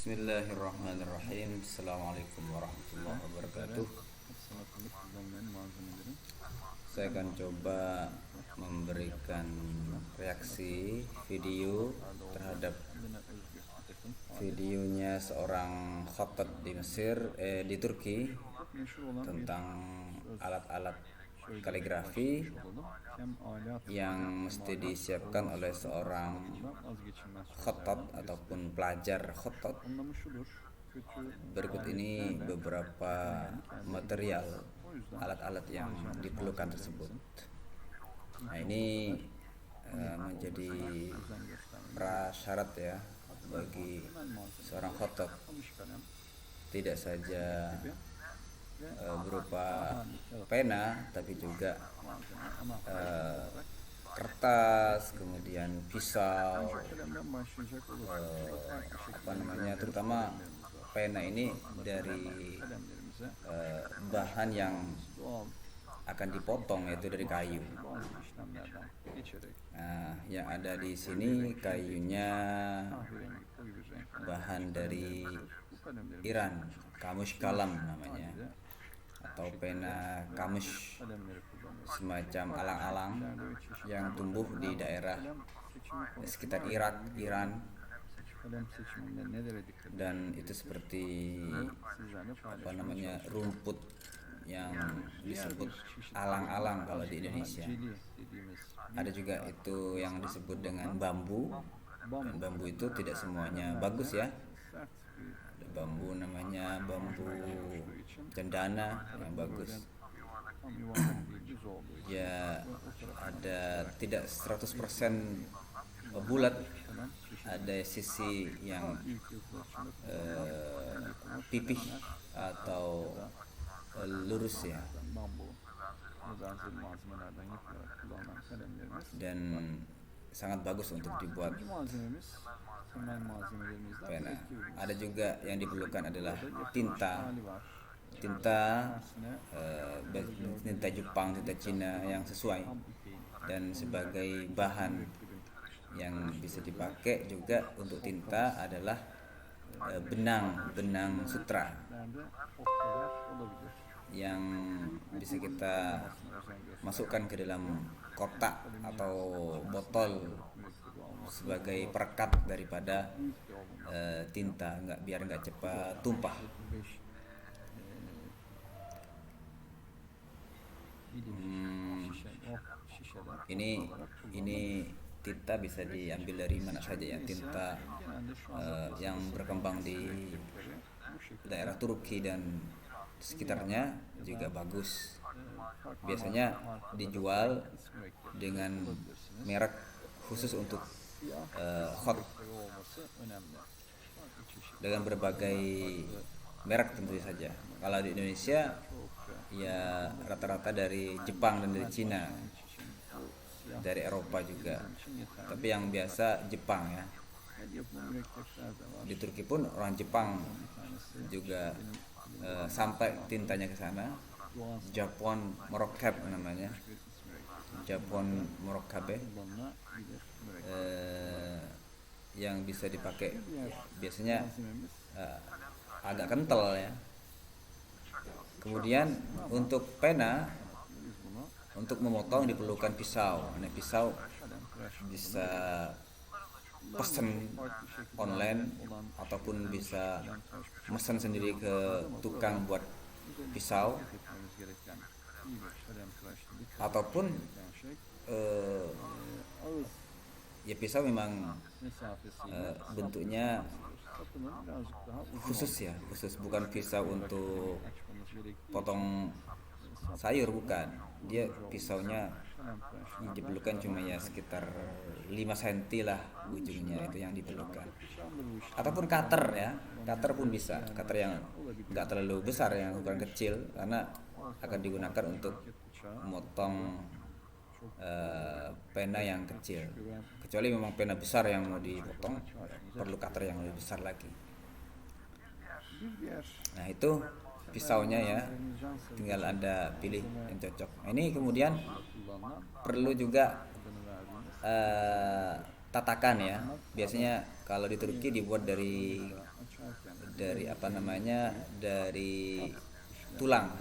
Bismillahirrahmanirrahim. Assalamualaikum warahmatullahi wabarakatuh. Saya akan coba memberikan reaksi video terhadap videonya seorang khattat di Mesir, di Turki, tentang alat-alat kaligrafi yang mesti disiapkan oleh seorang khattat ataupun pelajar khattat. Berikut ini beberapa material alat-alat yang diperlukan tersebut. Nah, ini menjadi prasyarat ya bagi seorang khattat, tidak saja berupa pena, tapi juga kertas, kemudian pisau, terutama pena ini dari bahan yang akan dipotong, yaitu dari kayu. Nah, yang ada di sini kayunya bahan dari Iran, kamus kalam namanya, atau pena kamus, semacam alang-alang yang tumbuh di daerah sekitar Irak, Iran, dan itu seperti rumput yang disebut alang-alang kalau di Indonesia. Ada juga itu yang disebut dengan bambu, dan bambu itu tidak semuanya bagus ya. Ada bambu namanya bambu cendana yang bagus. Ya, ada tidak 100% bulat, ada sisi yang pipih atau lurus ya, dan sangat bagus untuk dibuat pena. Ada juga yang diperlukan adalah tinta tinta Jepang, tinta Cina yang sesuai, dan sebagai bahan yang bisa dipakai juga untuk tinta adalah benang sutra yang bisa kita masukkan ke dalam kotak atau botol sebagai perekat daripada tinta, biar nggak cepat tumpah. Ini tinta bisa diambil dari mana saja ya. Tinta yang berkembang di daerah Turki dan sekitarnya juga bagus. Biasanya dijual dengan merek khusus untuk hot, dengan berbagai merek tentu saja. Kalau di Indonesia ya rata-rata dari Jepang dan dari Cina, dari Eropa juga, tapi yang biasa Jepang ya. Di Turki pun orang Jepang juga sampai tintanya ke sana. Japon Morokkab namanya, Japon Morokkabe, yang bisa dipakai biasanya agak kental ya. Kemudian untuk pena, untuk memotong diperlukan pisau. Nah, pisau bisa pesen online ataupun bisa mesen sendiri ke tukang buat pisau, ataupun ya pisau memang bentuknya khusus, bukan pisau untuk potong sayur, bukan. Dia pisaunya diperlukan cuma ya sekitar 5 cm lah ujungnya, itu yang diperlukan. Ataupun cutter ya, cutter pun bisa, cutter yang nggak terlalu besar, yang ukuran kecil, karena akan digunakan untuk memotong pena yang kecil. Kecuali memang pena besar yang mau dipotong, perlu cutter yang lebih besar lagi. Nah, itu pisaunya ya, tinggal Anda pilih yang cocok. Nah, ini kemudian perlu juga tatakan ya. Biasanya kalau di Turki dibuat dari dari apa namanya, dari tulang,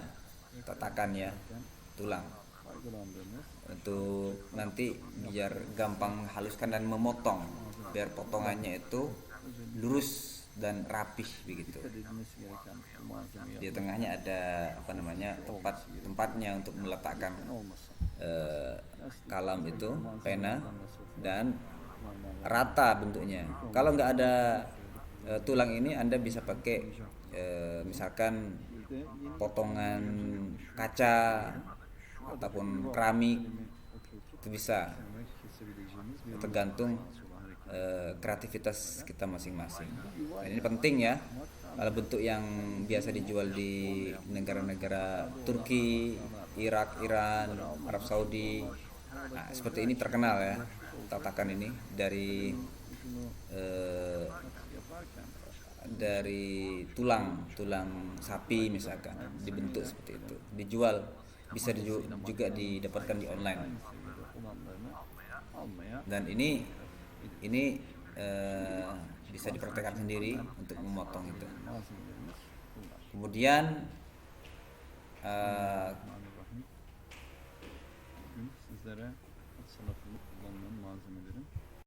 tatakan ya, tulang, untuk nanti biar gampang haluskan dan memotong, biar potongannya itu lurus dan rapih begitu. Di tengahnya ada apa namanya, tempatnya untuk meletakkan kalam itu, pena, dan rata bentuknya. Kalau nggak ada tulang ini, Anda bisa pakai misalkan potongan kaca ataupun keramik, itu bisa, tergantung kreativitas kita masing-masing. Dan ini penting ya, kalau bentuk yang biasa dijual di negara-negara Turki, Irak, Iran, Arab Saudi, nah, seperti ini terkenal ya, tatakan ini dari tulang tulang sapi misalkan, dibentuk seperti itu, dijual, bisa juga didapatkan di online. Dan ini bisa dipraktekkan sendiri untuk memotong itu. Kemudian Sizlere salatalık kullanılan malzemelerin